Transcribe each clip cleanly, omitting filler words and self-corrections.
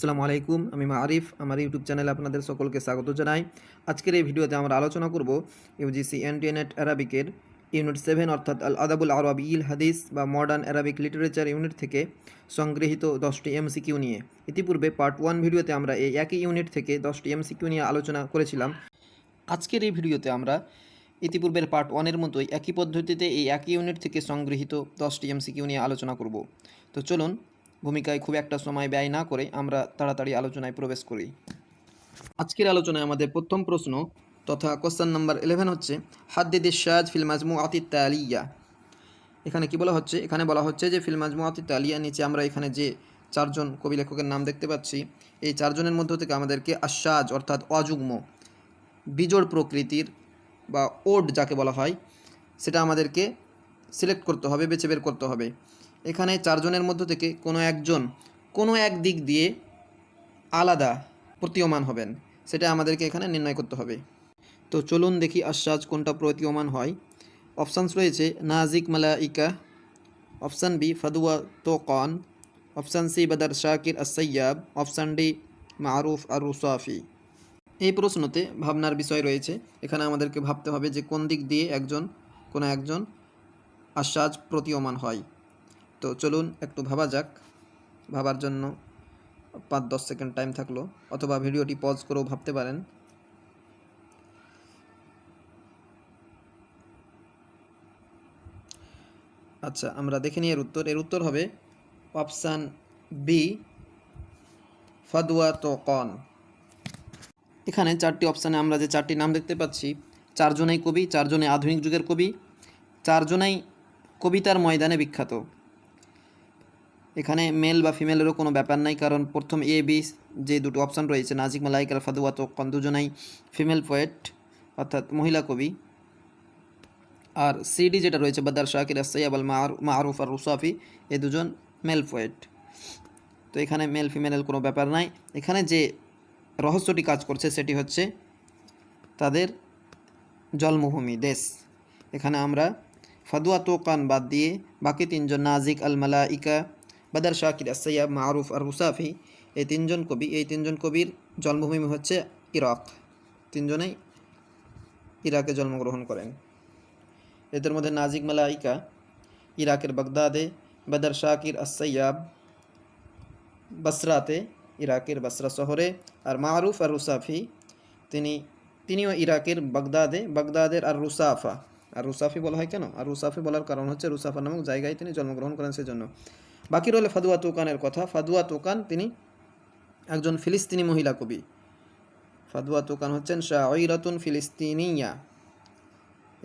আসসালামু আলাইকুম, আমি মারিফ। আমার ইউটিউব চ্যানেলে আপনাদের সকলকে স্বাগত জানাই। আজকের এই ভিডিওতে আমরা আলোচনা করব ইউজিসি এনটিএ-নেট অ্যারাবিকের ইউনিট 7 অর্থাৎ আল আদাবুল আরবিয়্যিল হাদিস বা মডার্ন অ্যারাবিক লিটারেচার ইউনিট থেকে সংগৃহীত 10টি এমসিকিউ নিয়ে। ইতিপূর্বে পার্ট 1 ভিডিওতে আমরা এই একই ইউনিট থেকে 10টি এমসিকিউ নিয়ে আলোচনা করেছিলাম। আজকের এই ভিডিওতে আমরা ইতিপূর্বের পার্ট 1-এর মতোই একই পদ্ধতিতে এই একই ইউনিট থেকে সংগৃহীত 10টি এমসিকিউ নিয়ে আলোচনা করব। তো চলুন, ভূমিকায় খুব একটা সময় ব্যয় না করে আমরা তাড়াতাড়ি আলোচনায় প্রবেশ করি। আজকের আলোচনায় আমাদের প্রথম প্রশ্ন তথা কোশ্চেন নাম্বার 11 হচ্ছে হাদ্দিদিশ শায ফিল মাজমুআতিত তালিয়া। এখানে কি বলা হচ্ছে? এখানে বলা হচ্ছে যে ফিল মাজমুআতিত তালিয়া, নিচে আমরা এখানে যে চারজন কবি লেখকের নাম দেখতে পাচ্ছি, এই চারজনের মধ্য থেকে আমাদেরকে আশ্বাজ অর্থাৎ অযুগ্ম বিজোড় প্রকৃতির বা ওড যাকে বলা হয় সেটা আমাদেরকে সিলেক্ট করতে হবে, বেছে বের করতে হবে। এখানে চারজনের মধ্য থেকে কোনো এক দিক দিয়ে আলাদা প্রতীয়মান হবেন, সেটা আমাদেরকে এখানে নির্ণয় করতে হবে। তো চলুন দেখি আশ্বাজ কোনটা প্রতীয়মান হয়। অপশানস রয়েছে Nazik Malaika, option B Fadwa Tuqan, option C Badr Shakir al Sayyab, option D Maruf ar Rusafi. এই প্রশ্নতে ভাবনার বিষয় রয়েছে। এখানে আমাদেরকে ভাবতে হবে যে কোন দিক দিয়ে কোনো একজন আশ্বাজ প্রতীয়মান হয়। তো চলুন একটু ভাবা যাক। ভাবার জন্য 5-10 সেকেন্ড টাইম থাকলো, অথবা ভিডিওটি পজ করেও ভাবতে পারেন। আচ্ছা, আমরা দেখে নিই এর উত্তর হবে অপশান বি ফাদুয়া তোকন। এখানে চারটি অপশানে আমরা যে চারটি নাম দেখতে পাচ্ছি, চারজনেই কবি, চারজনে আধুনিক যুগের কবি, চারজনেই কবিতার ময়দানে বিখ্যাত। এখানে মেল বা ফিমেলেরও কোনো ব্যাপার নাই, কারণ প্রথম এ বি যে দুটো অপশান রয়েছে নাজিক মালাইকা আর ফাদুয়া তোকন, দুজনেই ফিমেল পোয়েট অর্থাৎ মহিলা কবি। আর সিডি যেটা রয়েছে বাদার শাকির আসসাইয়াব আল মারুফ আর রুসাফি, এই দুজন মেল পোয়েট। তো এখানে মেল ফিমেলের কোনো ব্যাপার নাই। এখানে যে রহস্যটি কাজ করছে সেটি হচ্ছে তাদের জন্মভূমি, দেশ। এখানে আমরা ফাদুয়া তোকান বাদ দিয়ে বাকি তিনজন নাজিক আল মালাইকা, বাদার শাকির আসসাইয়াব, মারুফ আর রুসাফি, এই তিনজন কবির জন্মভূমি হচ্ছে ইরাক। তিনজনেই ইরাকে জন্মগ্রহণ করেন। এদের মধ্যে নাজিক মালাইকা ইরাকের বাগদাদে, বাদার শাকির আসসাইয়াব বসরাতে, ইরাকের বসরা শহরে, আর মারুফ আর রুসাফি তিনিও ইরাকের বাগদাদের আর রুসাফি বলা হয় কেন? আর রুসাফি বলার কারণ হচ্ছে রুসাফা নামক জায়গায় তিনি জন্মগ্রহণ করেন, সেজন্য। বাকি রইল ফাদুয়া তোকানের কথা। ফাদুয়া তোকান তিনি একজন ফিলিস্তিনি মহিলা কবি। ফাদুয়া তোকান হচ্ছেন শায়রাতুন ফিলিস্তিনিয়া।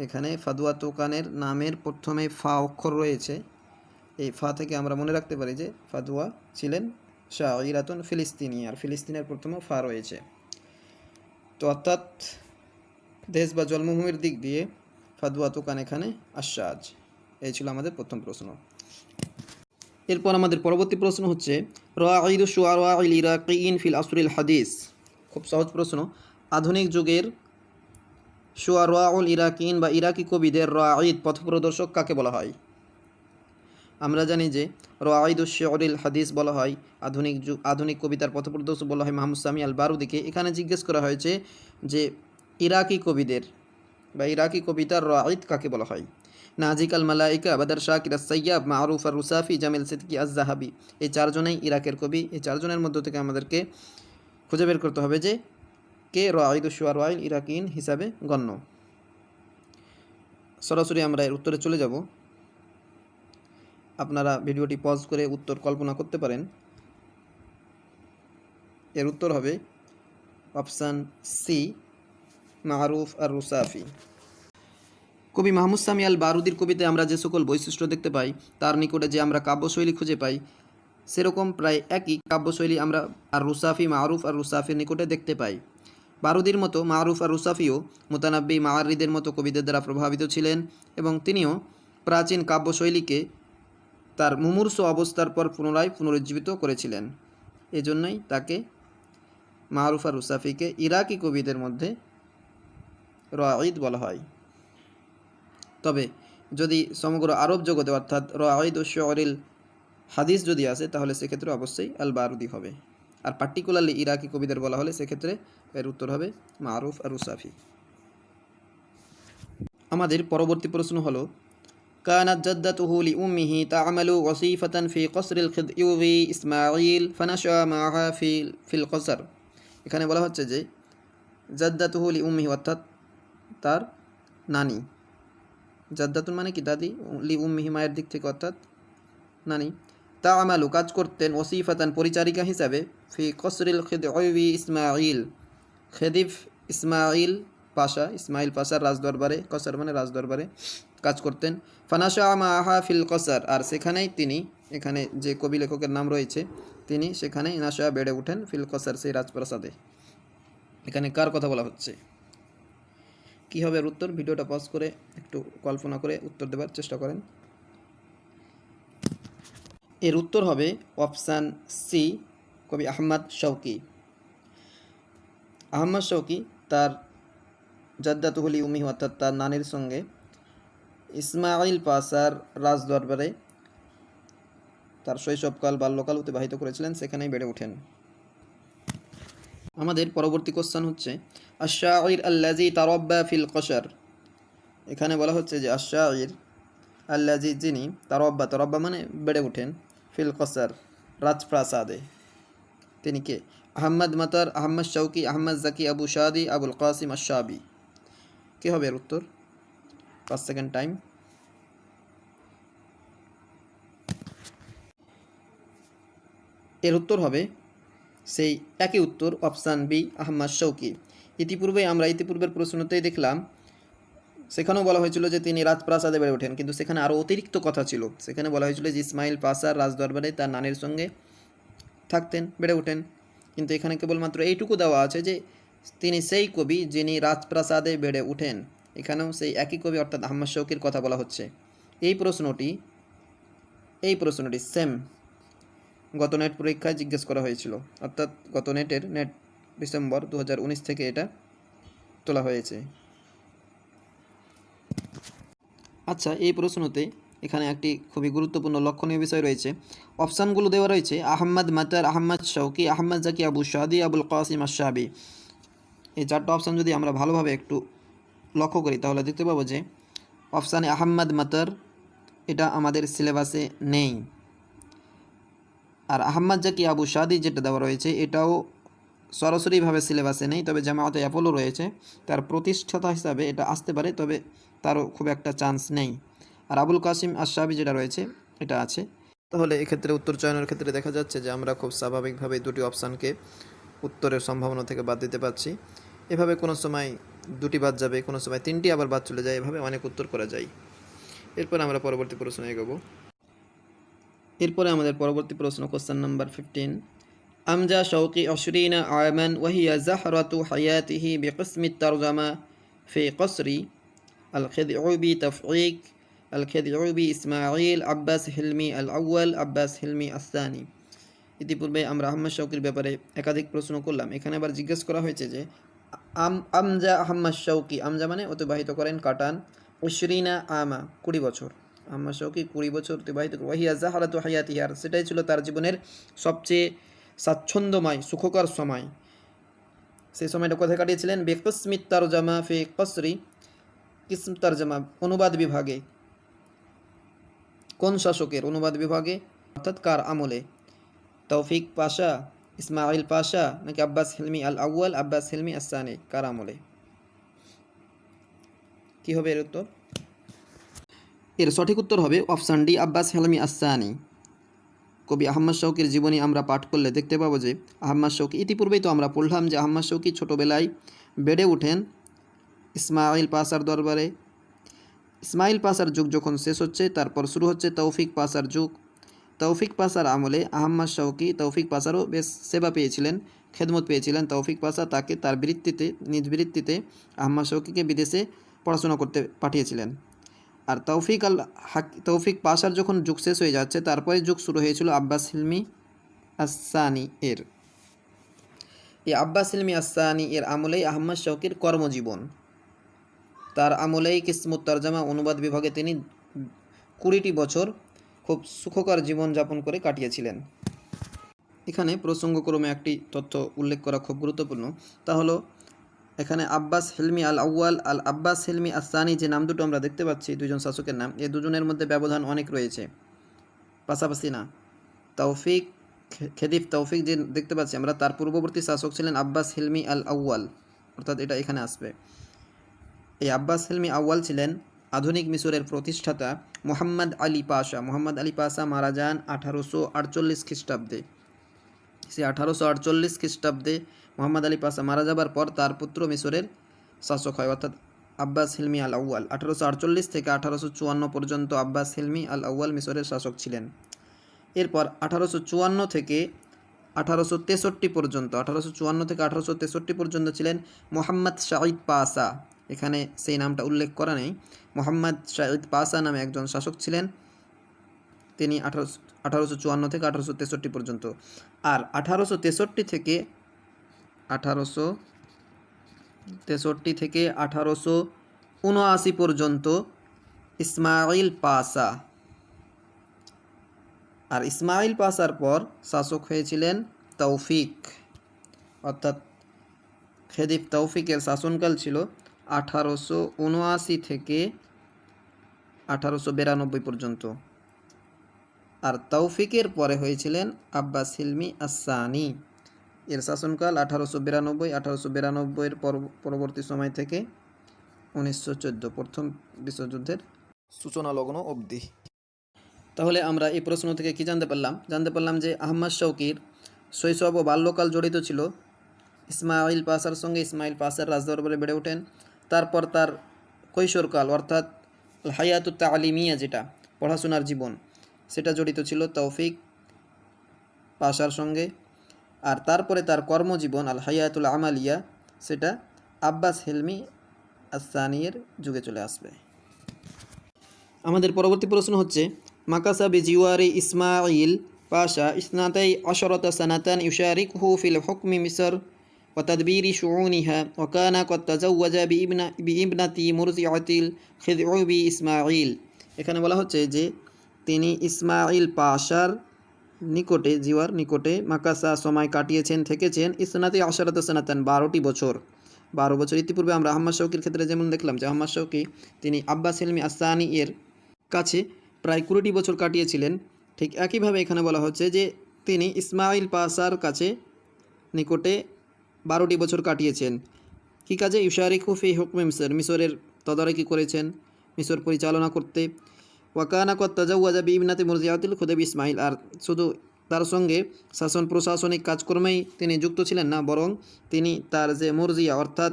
এখানে ফাদুয়া তোকানের নামের প্রথমে ফা অক্ষর রয়েছে। এই ফা থেকে আমরা মনে রাখতে পারি যে ফাদুয়া ছিলেন শায়রাতুন ফিলিস্তিনি, আর ফিলিস্তিনের প্রথমে ফা রয়েছে। তো অর্থাৎ দেশ বা জন্মভূমির দিক দিয়ে ফাদুয়া তোকান এখানে আশ্বাজ। এই ছিল আমাদের প্রথম প্রশ্ন। এরপর আমাদের পরবর্তী প্রশ্ন হচ্ছে রাঈদু শুআরাইল ইরাকিয়িন ফিল আসরিল হাদিস। খুব সহজ প্রশ্ন। আধুনিক যুগের শুআরাউল ইরাকিয়িন বা ইরাকি কবিদের রাঈদ পথপ্রদর্শক কাকে বলা হয়? আমরা জানি যে রাঈদুশ শুআরিল হাদিস বলা হয়, আধুনিক কবিতার পথপ্রদর্শক বলা হয় মাহমুদ সামি আল বারুদিকে। এখানে জিজ্ঞেস করা হয়েছে যে ইরাকি কবিতার রাঈদ কাকে বলা হয়? নাজিক আল মালাইকা, বাদার শাকির আসসাইয়াব, মারুফ আর রুসাফি, জামিল সিদ্দিকী আজ-জাহাবি, এই চারজনেই ইরাকের কবি। এই চারজনের মধ্য থেকে আমাদেরকে খুঁজে বের করতে হবে যে কে রাঈদুশ শুআরাইল ইরাকিয়িন হিসাবে গণ্য। সরাসরি আমরা এর উত্তরে চলে যাব। আপনারা ভিডিওটি পজ করে উত্তর কল্পনা করতে পারেন। এর উত্তর হবে অপশান সি মারুফ আর রুসাফি। কবি মাহমুদ সামি আল বারুদির কবিতায় আমরা যে সকল বৈশিষ্ট্য দেখতে পাই, তার নিকটে যে আমরা কাব্যশৈলী খুঁজে পাই, সেরকম প্রায় একই কাব্যশৈলী আমরা মারুফ আর রুসাফির নিকটে দেখতে পাই। বারুদির মতো মারুফ আর রুসাফিও মুতানাব্বি মাআরিদের মতো কবিদের দ্বারা প্রভাবিত ছিলেন, এবং তিনিও প্রাচীন কাব্যশৈলীকে তার মুমূর্ষু অবস্থার পর পুনরুজ্জীবিত করেছিলেন। এজন্যই তাকে মারুফ আর রুসাফিকে ইরাকি কবিদের মধ্যে রাঈদ বলা হয়। তবে যদি সমগ্র আরব জগতে অর্থাৎ রাঈদ ও শুআরিল হাদিস যদি আসে, তাহলে সেক্ষেত্রে অবশ্যই আল বারুদি হবে। আর পার্টিকুলারলি ইরাকি কবিদের বলা হলে সেক্ষেত্রে এর উত্তর হবে মারুফ আর রুসাফি। আমাদের পরবর্তী প্রশ্ন হলো كانت جدته لأمه تعمل وظيفة في قصر الخديوي إسماعيل فنشأ معها في القصر। এখানে বলা হচ্ছে যে জাদ্দাতুহু লিউম্মিহি অর্থাৎ তার নানি, জাদ্দাতুন মানে কি দাদি, লিউম্মিহি মায়ের দিক থেকে অর্থাৎ নানি, তা'মালু কাজ করতেন, ওসিফাতান পরিচারিকা হিসাবে, ফি কসরিল খিদউই ইসমাইল খেদিফ ইসমাইল পাশা, ইসমাইল পাশার রাজদরবারে, কসর মানে রাজদরবারে কাজ করতেন। ফানাশা মাহা ফিল কসর, আর সেখানেই তিনি, এখানে যে কবি লেখকের নাম রয়েছে তিনি সেখানেই নাশা বেড়ে ওঠেন, ফিল কসর সেই রাজপ্রাসাদে। এখানে কার কথা বলা হচ্ছে, কী হবে এর উত্তর? ভিডিওটা পজ করে একটু কল্পনা করে উত্তর দেওয়ার চেষ্টা করেন। এর উত্তর হবে অপশান সি, কবি আহমদ শৌকি। আহমদ শৌকি তার জাদ্দাতুহু লিউম্মিহি অর্থাৎ তার নানির সঙ্গে ইসমাইল পাশার রাজদরবারে তার শৈশবকাল বাল্যকাল অতিবাহিত করেছিলেন, সেখানেই বেড়ে ওঠেন। আমাদের পরবর্তী কোশ্চেন হচ্ছে আশ-শাইর আল্লাযী তারাব্বা ফিল কসর। এখানে বলা হচ্ছে যে আশ-শাইর আল্লাযী যিনি, তারাব্বা মানে বেড়ে ওঠেন, ফিল কসর রাজপ্রাসাদে, তিনি কে? আহমদ মাতার, আহমদ শৌকি, আহমদ জাকি, আবু শাদি, আবুল কাসিম আশ-শাবি। কী হবে এর উত্তর? 5 সেকেন্ড টাইম। এর উত্তর হবে সেই একই উত্তর, অপশান বি, আহমদ শৌকি। ইতিপূর্বের প্রশ্নতেই দেখলাম, সেখানেও বলা হয়েছিল যে তিনি রাজপ্রাসাদে বেড়ে ওঠেন, কিন্তু সেখানে আরও অতিরিক্ত কথা ছিল। সেখানে বলা হয়েছিল যে ইসমাইল পাশার রাজদরবারে তার নানির সঙ্গে থাকতেন, বেড়ে ওঠেন, কিন্তু এখানে কেবলমাত্র এইটুকু দেওয়া আছে যে তিনি সেই কবি যিনি রাজপ্রাসাদে বেড়ে ওঠেন। এখানেও সেই একই কবি অর্থাৎ আহমদ শৌকির কথা বলা হচ্ছে। এই প্রশ্নটি সেম গত নেট পরীক্ষায় জিজ্ঞেস করা হয়েছিল, অর্থাৎ গত নেট ডিসেম্বর 2019 থেকে এটা তোলা হয়েছে। আচ্ছা, এই প্রশ্নতে এখানে একটি খুবই গুরুত্বপূর্ণ লক্ষণীয় বিষয় রয়েছে। অপশানগুলো দেওয়া রয়েছে আহমদ মাতার, আহমদ শৌকি, আহমদ জাকি, আবু শাদি, আবুল কাসিম আশ-শাবি। এই 4টা অপশান যদি আমরা ভালোভাবে একটু লক্ষ্য করি তাহলে দেখতে পাবো যে অপশানে আহমদ মাতার এটা আমাদের সিলেবাসে নেই, আর আহমদ জাকি, আবু শাদি যেটা দেওয়া রয়েছে এটাও সরাসরিভাবে সিলেবাসে নেই, তবে জামায়াতে অ্যাপোলো রয়েছে, তার প্রতিষ্ঠাতা হিসাবে এটা আসতে পারে, তবে তারও খুব একটা চান্স নেই। আর আবুল কাসিম আশ-শাবি যেটা রয়েছে এটা আছে। তাহলে এক্ষেত্রে উত্তর চয়নের ক্ষেত্রে দেখা যাচ্ছে যে আমরা খুব স্বাভাবিকভাবে দুটি অপশানকে উত্তরের সম্ভাবনা থেকে বাদ দিতে পারছি। এভাবে কোনো সময় দুটি বাদ যাবে, কোনো সময় 3টি আবার বাদ চলে যায়, এভাবে অনেক উত্তর করা যায়। এরপরে আমরা পরবর্তী প্রশ্ন এগোবো। এরপরে আমাদের পরবর্তী প্রশ্ন কোশ্চেন নাম্বার 15। আমজা শৌকি 20 আমান ওয়াহিয়া জাহরাতু হায়াতিহি বিকিসমি তারজামা ফি কসরি আল খিদউবি তফঈক আল খিদউবি ইসমাইল আব্বাস হিলমি আল আউয়াল আব্বাস হিলমি আস-সানি। ইতিপূর্বে আমরা আহমদ শৌকির ব্যাপারে একাধিক প্রশ্ন করলাম, এখানে আবার জিজ্ঞেস করা হয়েছে যে আমজা আহমদ শৌকি, আমজা মানে অতিবাহিত করেন, কাটান, 20 আমা 20 বছর, আহমদ শৌকি 20 বছর অতিবাহিত করেন, ওয়াহিয়া জাহরাতু হায়াতিহি, আর সেটাই ছিল তার জীবনের সবচেয়ে স্বাচ্ছন্দ্যময় সুখকর সময়। সেই সময়টা কোথায় কাটিয়েছিলেন? বিকিসমি তারজামা ফি কসরি, কিসম তারজামা অনুবাদ বিভাগে। কোন শাসকের অনুবাদ বিভাগে, অর্থাৎ কার আমলে? তৌফিক পাশা, ইসমাইল পাশা, নাকি আব্বাস হিলমি আল আউয়াল, আব্বাস হিলমি আস-সানি, কার আমলে? কী হবে এর উত্তর? এর সঠিক উত্তর হবে অপশান ডি, আব্বাস হিলমি আস-সানি। কবি আহমদ শৌকির জীবনী আমরা পাঠ করলে দেখতে পাবো যে আহমদ শৌকি, ইতিপূর্বেই তো আমরা পড়লাম যে আহমদ শৌকি ছোটোবেলায় বেড়ে ওঠেন ইসমাইল পাশার দরবারে। ইসমাইল পাশার যুগ যখন শেষ হচ্ছে তারপর শুরু হচ্ছে তৌফিক পাশার যুগ। তৌফিক পাশার আমলে আহমদ শৌকি তৌফিক পাশারও বেশ সেবা পেয়েছিলেন, খেদমত পেয়েছিলেন। তৌফিক পাশা তাকে তার নিজ বৃত্তিতে আহমদ শৌকিকে বিদেশে পড়াশোনা করতে পাঠিয়েছিলেন। আর তৌফিক পাশার যখন যুগ শেষ হয়ে যাচ্ছে তারপরে যুগ শুরু হয়েছিল আব্বাস হিলমি আস-সানি এর। এই আব্বাস হিলমি আস-সানি এর আমলেই আহমদ শৌকির কর্মজীবন। তার আমলেই কিসমুত তরজামা অনুবাদ বিভাগে তিনি 20টি বছর খুব সুখকর জীবনযাপন করে কাটিয়েছিলেন। এখানে প্রসঙ্গক্রমে একটি তথ্য উল্লেখ করা খুব গুরুত্বপূর্ণ, তা হলো এখানে আব্বাস হিলমি আল আউয়াল আল আব্বাস হিলমি আসানি যে নাম দুটো আমরা দেখতে পাচ্ছি, দুজন শাসকের নাম, এই দুজনের মধ্যে ব্যবধান অনেক রয়েছে, পাশাপাশি না। তৌফিক খেদিফ তৌফিক যে দেখতে পাচ্ছি আমরা, তার পূর্ববর্তী শাসক ছিলেন আব্বাস হিলমি আল আউয়াল, অর্থাৎ এটা এখানে আসবে। এই আব্বাস হিলমি আউয়াল ছিলেন আধুনিক মিশরের প্রতিষ্ঠাতা মোহাম্মদ আলী পাশা। মোহাম্মদ আলী পাশা মারা যান 1848 খ্রিস্টাব্দে। সে 1848 খ্রিস্টাব্দে মোহাম্মদ আলী পাশা মারা যাবার পর তার পুত্র মিশরের শাসক হয়, অর্থাৎ আব্বাস হিলমি আল আউয়াল। 1848 থেকে 1854 পর্যন্ত আব্বাস হিলমি আল আউয়াল মিশরের শাসক ছিলেন। এরপর 1854 থেকে 1863 পর্যন্ত, 1854 থেকে 1863 পর্যন্ত ছিলেন মোহাম্মদ শাহিদ পাশা। এখানে সেই নামটা উল্লেখ করা নেই। মোহাম্মদ শাহিদ পাশা নামে একজন শাসক ছিলেন, তিনি 1854 থেকে 1863 পর্যন্ত। আর 1863 থেকে 1879 পর্যন্ত ইসমাইল পাশা। আর ইসমাইল পাশার পর শাসক হয়েছিলেন তৌফিক, অর্থাৎ খেদিফ তৌফিকের শাসনকাল ছিল 1879 থেকে 1892 পর্যন্ত। আর তৌফিকের পরে হয়েছিলেন আব্বাস হিলমি আসানি, এর শাসনকাল 1892 পরবর্তী সময় থেকে 1914 প্রথম বিশ্বযুদ্ধের সূচনা লগ্ন অবধি। তাহলে আমরা এই প্রশ্ন থেকে কি জানতে পারলাম যে আহমদ শৌকির শৈশব ও বাল্যকাল জড়িত ছিল ইসমাইল পাশার সঙ্গে। ইসমাইল পাশার রাজদরবারে বেড়ে ওঠেন। তারপর তার কৈশোরকাল অর্থাৎ হায়াতুত তালিমিয়া, যেটা পড়াশোনার জীবন, সেটা জড়িত ছিল তৌফিক পাশার সঙ্গে। আর তারপরে তার কর্মজীবন আল হায়াতুল আমালিয়া, সেটা আব্বাস হিলমি আসানির যুগে চলে আসবে। আমাদের পরবর্তী প্রশ্ন হচ্ছে মাকাসা বিজিওয়ারি ইসমাইল পাশা ইসনাতাই আশরাতা সানাতান ইউশারিকুহু ফিল হুকমি মিসর ওয়া তাদবীরি শুউনিহা ওয়া কানা ক্বাদ তাজাওয়াজা বিইবনাতি মুরজিআতিল খিযউবি ইসমাইল। এখানে বলা হচ্ছে যে তিনি ইসমাইল পাশার নিকটে, জিওয়ার নিকটে মাকাসা সময় কাটিয়েছেন, থেকেছেন ইসনাতাই আশরাতা সানাতান 12টি বছর। 12 বছর। ইতিপূর্বে আমরা আহমদ শৌকির ক্ষেত্রে যেমন দেখলাম যে আহমদ শৌকি তিনি আব্বাস হিলমি আসানি এর কাছে প্রায় 20টি বছর কাটিয়েছিলেন, ঠিক একইভাবে এখানে বলা হচ্ছে যে তিনি ইসমাইল পাশার কাছে নিকটে 12টি বছর কাটিয়েছেন। কী কাজে? ইউশারিকু ফি হুকমে মিসর, মিসরের তদারকি করেছেন, মিসর পরিচালনা করতে। ওয়াকানা ক্বাদ তাজাওয়াজা বিইবনাতি মুরজিআতিল খিযউবি ইসমাইল, আর শুধু তার সঙ্গে শাসন প্রশাসনিক কাজকর্মেই তিনি যুক্ত ছিলেন না, বরং তিনি তার যে মুরজিয়া অর্থাৎ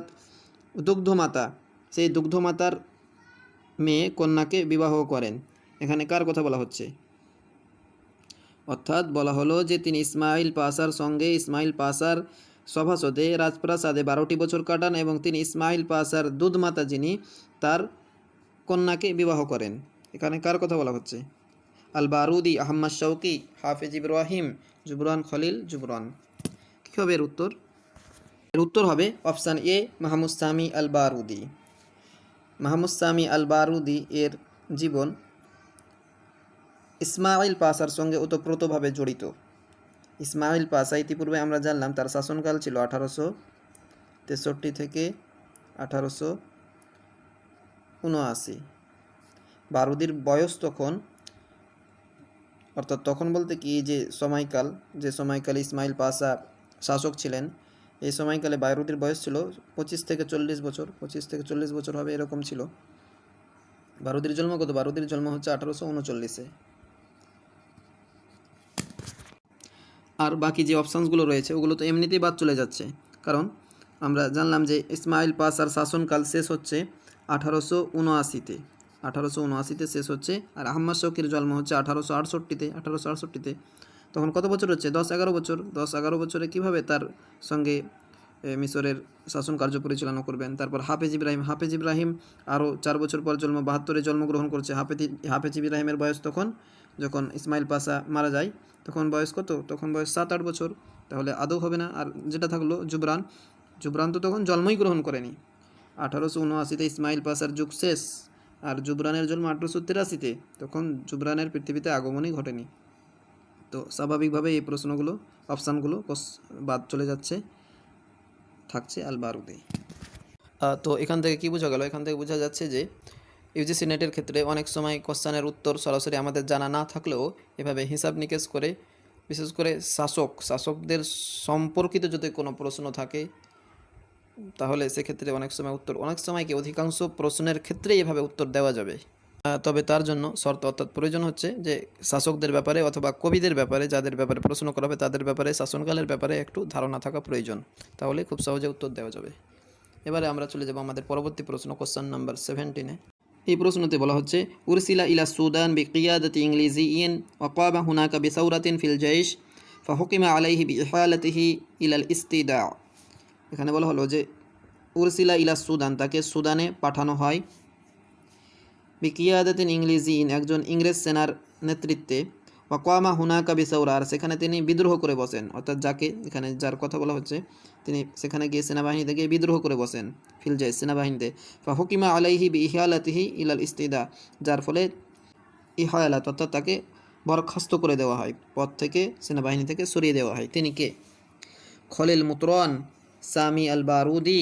দুগ্ধমাতা, সেই দুগ্ধমাতার মেয়ে কন্যাকে বিবাহ করেন। এখানে কার কথা বলা হচ্ছে? অর্থাৎ বলা হলো যে তিনি ইসমাইল পাশার সঙ্গে, ইসমাইল পাশার সভাসদে রাজপ্রাসাদে 12টি বছর কাটান এবং তিনি ইসমাইল পাশার দুধমাতা যিনি, তার কন্যাকে বিবাহ করেন। এখানে কার কথা বলা হচ্ছে? আল বারুদি, আহমদ শৌকি, হাফেজ ইব্রাহিম, জুবরান খলিল জুবরান। কী হবে এর উত্তর? এর উত্তর হবে অপশান এ, মাহমুদ সামি আল বারুদি। মাহমুদ সামি আল বারুদি এর জীবন ইসমাইল পাশার সঙ্গে ওতপ্রোতভাবে জড়িত। ইসমাইল পাশা ইতিপূর্বে আমরা জানলাম তার শাসনকাল ছিল 1863 থেকে 1879। বারুদির বয়স তখন, অর্থাৎ তখন বলতে কি, যে সময়কালে ইসমাইল পাশা শাসক ছিলেন, এই সময়কালে বারুদির বয়স ছিল 25 থেকে 40 বছর, 25 থেকে 40 বছর হবে এরকম ছিল। বারুদির জন্ম কত? বারুদির জন্ম হচ্ছে 1839-এ। আর বাকি যে অপশানসগুলো রয়েছে ওগুলো তো এমনিতেই বাদ চলে যাচ্ছে, কারণ আমরা জানলাম যে ইসমাইল পাশার শাসনকাল শেষ হচ্ছে 1879-তে, 1879-তে শেষ হচ্ছে। আর আহমদ শৌকির জন্ম হচ্ছে 1868-তে। তখন কত বছর হচ্ছে? 10-11 বছর। 10-11 বছরে কীভাবে তার সঙ্গে মিশরের শাসন কার্য পরিচালনা করবেন? তারপর হাফেজ ইব্রাহিম আরও 4 বছর পর 72-এ জন্মগ্রহণ করছে। হাফেজ ইব্রাহিমের বয়স তখন, যখন ইসমাইল পাশা মারা যায়, তখন বয়স কত? তখন বয়স 7-8 বছর। তাহলে আদৌ হবে না। আর যেটা থাকলো জুবরান তো তখন জন্মই গ্রহণ করেনি। 1879-তে ইসমাইল পাশার যুগ শেষ, আর জুবরানের জন্ম 1883-তে, তখন জুবরানের পৃথিবীতে আগমনই ঘটেনি। তো স্বাভাবিকভাবে এই প্রশ্নগুলো অপশানগুলো বাদ চলে যাচ্ছে, থাকছে আল বারুদি। তো এখান থেকে কি বোঝা গেল? এখান থেকে বোঝা যাচ্ছে যে ইউজিসি নেটের ক্ষেত্রে অনেক সময় কোশ্চেনের উত্তর সরাসরি আমাদের জানা না থাকলেও এভাবে হিসাব নিকেশ করে, বিশেষ করে শাসকদের সম্পর্কিত যদি কোনো প্রশ্ন থাকে তাহলে সেক্ষেত্রে অনেক সময় কি অধিকাংশ প্রশ্নের ক্ষেত্রেই এভাবে উত্তর দেওয়া যাবে। তবে তার জন্য শর্ত অর্থাৎ প্রয়োজন হচ্ছে যে শাসকদের ব্যাপারে অথবা কবিদের ব্যাপারে, যাদের ব্যাপারে প্রশ্ন করা হবে তাদের ব্যাপারে, শাসনকালের ব্যাপারে একটু ধারণা থাকা প্রয়োজন, তাহলে খুব সহজে উত্তর দেওয়া যাবে। এবারে আমরা চলে যাব আমাদের পরবর্তী প্রশ্ন, কোশ্চেন নাম্বার 17-এ। এই প্রশ্নতে বলা হচ্ছে উরসিলা ইলা সুদান বিকিয়াদাতি ইংলিজিয়িন ওয়াকাবা হুনাকা বিসাউরাতিন ফিল জাইশ ফাহুকিমা আলাইহি বিইহালাতিহি ইলাল ইস্তিদা। এখানে বলা হলো যে উরসিলা ইলা সুদান, তাকে সুদানে পাঠানো হয়, বিকিয়াদাতিন ইংলিজিয়িন, একজন ইংরেজ সেনার নেতৃত্বে, ওয়াকামা হুনাকা বিসাউরা, আর সেখানে তিনি বিদ্রোহ করে বসেন, অর্থাৎ এখানে যার কথা বলা হচ্ছে তিনি সেখানে গিয়ে সেনাবাহিনীতে গিয়ে বিদ্রোহ করে বসেন, ফিলজাইজ সেনাবাহিনীতে। ফাহুকিমা আলাইহি বিইহালাতিহি ইলাল ইস্তিদা, যার ফলে ইহালাত অর্থাৎ তাকে বরখাস্ত করে দেওয়া হয়, পদ থেকে সেনাবাহিনী থেকে সরিয়ে দেওয়া হয়। তিনি কে? খলিল মুতরান, সামি আল বারুদি,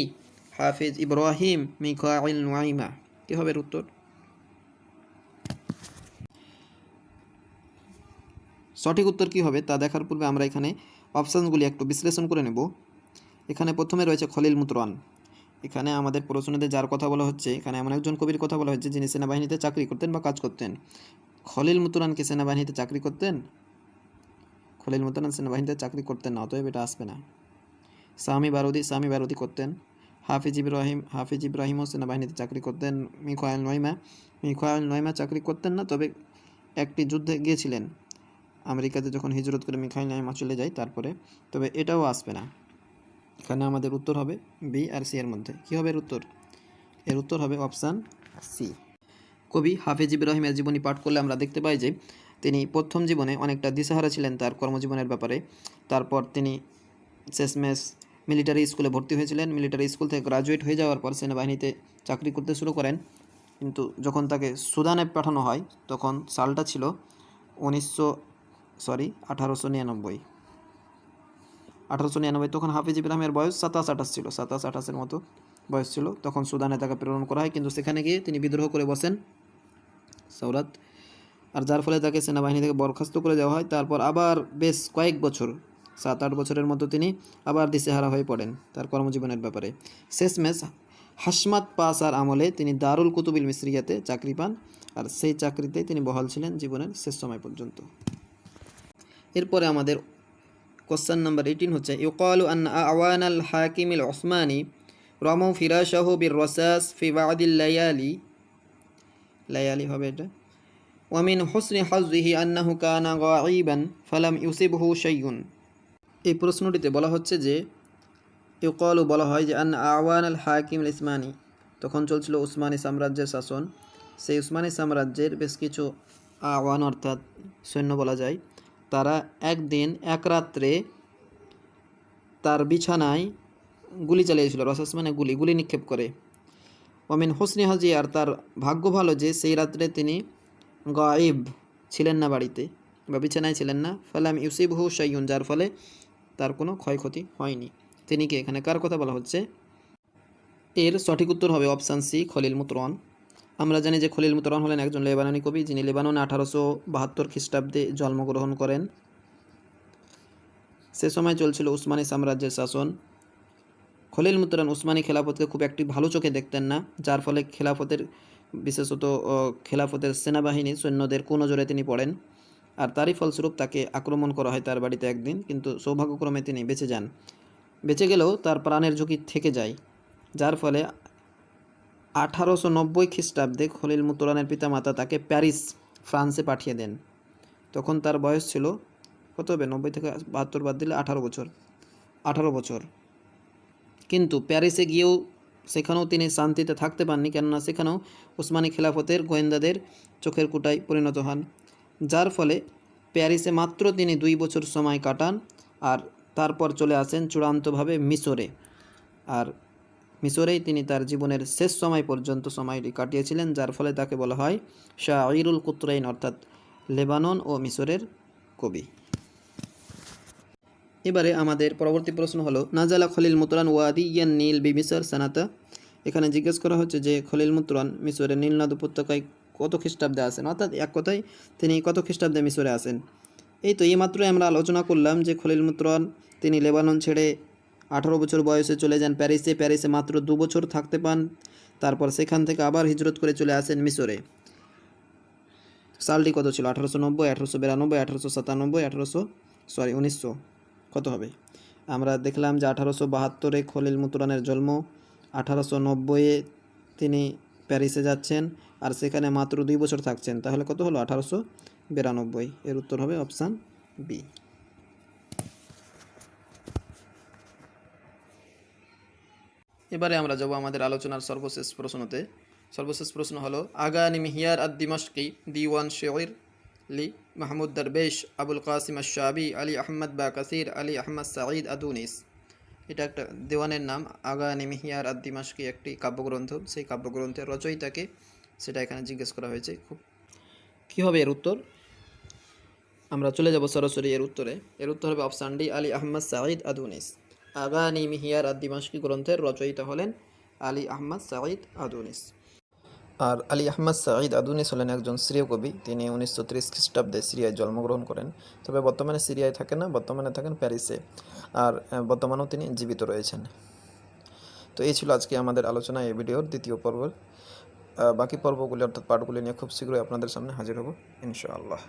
হাফিজ ইব্রাহিম, মিকাইল নুয়াইমা। কি হবে উত্তর? সঠিক উত্তর কী হবে তা দেখার পূর্বে আমরা এখানে অপশানগুলি একটু বিশ্লেষণ করে নেব। এখানে প্রথমে রয়েছে খলিল মুতরান। এখানে আমাদের প্রশ্নতে যার কথা বলা হচ্ছে, এখানে এমন একজন কবির কথা বলা হচ্ছে যিনি সেনাবাহিনীতে চাকরি করতেন বা কাজ করতেন। খলিল মুতরান কি সেনাবাহিনীতে চাকরি করতেন? খলিল মুতরান সেনাবাহিনীতে চাকরি করতেন না, অতএব এটা আসবে না। সামি বারুদি করতেন। হাফিজ ইব্রাহিমও সেনাবাহিনীতে চাকরি করতেন। মিকাইল নয়মা চাকরি করতেন না, তবে একটি যুদ্ধে গিয়েছিলেন আমেরিকাতে, যখন হিজরত করে মিকাইল নয়মা চলে যায় তারপরে, তবে এটাও আসবে না। এখানে আমাদের উত্তর হবে বি আর সি এর মধ্যে। কী হবে উত্তর? এর উত্তর হবে অপশান সি। কবি হাফিজ ইব্রাহিমের জীবনী পাঠ করলে আমরা দেখতে পাই যে তিনি প্রথম জীবনে অনেকটা দিশাহারা ছিলেন তার কর্মজীবনের ব্যাপারে। তারপর তিনি শেষমেশ মিলিটারি স্কুলে ভর্তি হয়েছিলেন। মিলিটারি স্কুল থেকে গ্রাজুয়েট হয়ে যাওয়ার পর সেনাবাহিনীতে চাকরি করতে শুরু করেন। কিন্তু যখন তাকে সুদানে পাঠানো হয় তখন সালটা ছিল 1899। তখন হাফিজ ইব্রাহিমের বয়স 27-28 ছিল, 27-28-এর মতো বয়স ছিল। তখন সুদানে তাকে প্রেরণ করা হয়, কিন্তু সেখানে গিয়ে তিনি বিদ্রোহ করে বসেন, সৌরাত, আর যার ফলে তাকে সেনাবাহিনী থেকে বরখাস্ত করে দেওয়া হয়। তারপর আবার বেশ কয়েক বছর, 7-8 বছরের মতো তিনি আবার দিশেহারা হয়ে পড়েন তার কর্মজীবনের ব্যাপারে। শেষমেশ হাশমাত পাসার আমলে তিনি দারুল কুতুবিল মিসরিয়াতে চাকরি পান, আর সেই চাকরিতেই তিনি বহাল ছিলেন জীবনের শেষ সময় পর্যন্ত। এরপরে আমাদের কোশ্চেন নাম্বার 18 হচ্ছে ইউকালু আন আওয়ান আল হাকিমিল ওসমানী রমু ফিরাশাহু বির রসাস ফি বাদিল লায়ালি হবে এটা। ওয়ামিন হুসনি হাজ্জিহি আন্নাহু কানা গায়িবান ফালাম ইউসিবহু শাইউন। এই প্রশ্নটিতে বলা হচ্ছে যে ইউকালু বলা হয় যে আন আওয়ান আল হাকিম আল ইসমানি, তখন চলছিল উসমানী সাম্রাজ্যের শাসন। সেই উসমানী সাম্রাজ্যের বেশ কিছু আওয়ান অর্থাৎ সৈন্য বলা যায়, তারা একদিন এক রাত্রে তার বিছানায় গুলি চালিয়েছিল, রসাস মানে গুলি নিক্ষেপ করে। ওমিন হোসনি হাজি, আর তার ভাগ্য ভালো যে সেই রাত্রে তিনি গায়েব ছিলেন না, বাড়িতে বা বিছানায় ছিলেন না। ফালাম ইউসিবহু শাইউন, যার ফলে তার কোনো ক্ষয়ক্ষতি হয়নি। তিনি কি, এখানে কার কথা বলা হচ্ছে? এর সঠিক উত্তর হবে অপশান সি, খলিল মুতরান। আমরা জানি যে খলিল মুতরান হলেন একজন লেবাননি কবি, যিনি লেবাননে 1872 খ্রিস্টাব্দে জন্মগ্রহণ করেন। সে সময় চলছিল উসমানী সাম্রাজ্যের শাসন। খলিল মুতরান উসমানী খেলাফতকে খুব একটি ভালো চোখে দেখতেন না, যার ফলে বিশেষত খেলাফতের সেনাবাহিনী সৈন্যদের কুনজরে তিনি পড়েন, আর তারই ফলস্বরূপ তাকে আক্রমণ করা হয় তার বাড়িতে একদিন। কিন্তু সৌভাগ্যক্রমে তিনি বেঁচে যান। বেঁচে গেলেও তার প্রাণের ঝুঁকি থেকে যায়, যার ফলে 1890 খ্রিস্টাব্দে খলিল মুতরানের পিতামাতা তাকে প্যারিস, ফ্রান্সে পাঠিয়ে দেন। তখন তার বয়স ছিল কত হবে? 90 থেকে 72 বাদ দিলে 18 বছর। কিন্তু প্যারিসে গিয়েও সেখানেও তিনি শান্তিতে থাকতে পাননি, কেননা সেখানেও উসমানী খেলাফতের গোয়েন্দাদের চোখের কুটায় পরিণত হন, যার ফলে প্যারিসে মাত্র তিনি 2 বছর সময় কাটান, আর তারপর চলে আসেন চূড়ান্তভাবে মিশরে। আর মিশরেই তিনি তার জীবনের শেষ সময় পর্যন্ত সময়টি কাটিয়েছিলেন, যার ফলে তাকে বলা হয় শাইরুল কুতরাইন, অর্থাৎ লেবানন ও মিশরের কবি। এবারে আমাদের পরবর্তী প্রশ্ন হলো নাজালা খলিল মুতরান ওয়াদি ইয়ান নীল বিমিসার সানাতা। এখানে জিজ্ঞেস করা হচ্ছে যে খলিল মুতরান মিশরের নীলনদ উপত্যকায় কত খ্রিস্টাব্দে আসেন, অর্থাৎ এক কথায় তিনি কত খ্রিস্টাব্দে মিশরে আসেন। এই তো এইমাত্রই আমরা আলোচনা করলাম যে খলিল মুতরান তিনি লেবানন ছেড়ে 18 বছর বয়সে চলে যান প্যারিসে। প্যারিসে মাত্র 2 বছর থাকতে পান, তারপর সেখান থেকে আবার হিজরত করে চলে আসেন মিশরে। সালটি কত ছিল? 1890, 1892, 1897, 1900 কত হবে? আমরা দেখলাম যে 1872-এ খলিল মুতরানের জন্ম, 1890-এ তিনি প্যারিসে যাচ্ছেন আর সেখানে মাত্র 2 বছর থাকছেন, তাহলে কত হলো? 1892। এর উত্তর হবে অপশান বি। এবারে আমরা যাব আমাদের আলোচনার সর্বশেষ প্রশ্নতে। সর্বশেষ প্রশ্ন হলো আগানি মিহিয়ার আদ দিমাশকি দিওয়ান শের লি মাহমুদ দরবেশ আবুল কাসিম আশ-শাবি আলী আহমদ বা কাসির আলী আহমদ সাঈদ আদুনিস। এটা একটা দেওয়ানের নাম। আগানি মিহিয়ার আদ দিমাশকি একটি কাব্যগ্রন্থ, সেই কাব্যগ্রন্থের রচয়িতাকে সেটা এখানে জিজ্ঞেস করা হয়েছে। কী হবে এর উত্তর? আমরা চলে যাব সরাসরি এর উত্তরে। এর উত্তর হবে অপশান ডি, আলী আহমদ সাঈদ আদুনিস। আগানি মিহিয়ার আদ দিমাশকি গ্রন্থের রচয়িতা হলেন আলী আহমদ সাঈদ আদুনিস। আর আলী আহমদ সাঈদ আদুনিস হলেন একজন সিরীয় কবি। তিনি 1930 খ্রিস্টাব্দে সিরিয়ায় জন্মগ্রহণ করেন, তবে বর্তমানে সিরিয়ায় থাকেন না, বর্তমানে থাকেন প্যারিসে। আর বর্তমানেও তিনি জীবিত রয়েছেন। তো এই ছিল আজকে আমাদের আলোচনা এই ভিডিওর দ্বিতীয় পর্ব। বাকি পর্বগুলি অর্থাৎ পাঠগুলি নিয়ে খুব শীঘ্রই আপনাদের সামনে হাজির হব ইনশাআল্লাহ।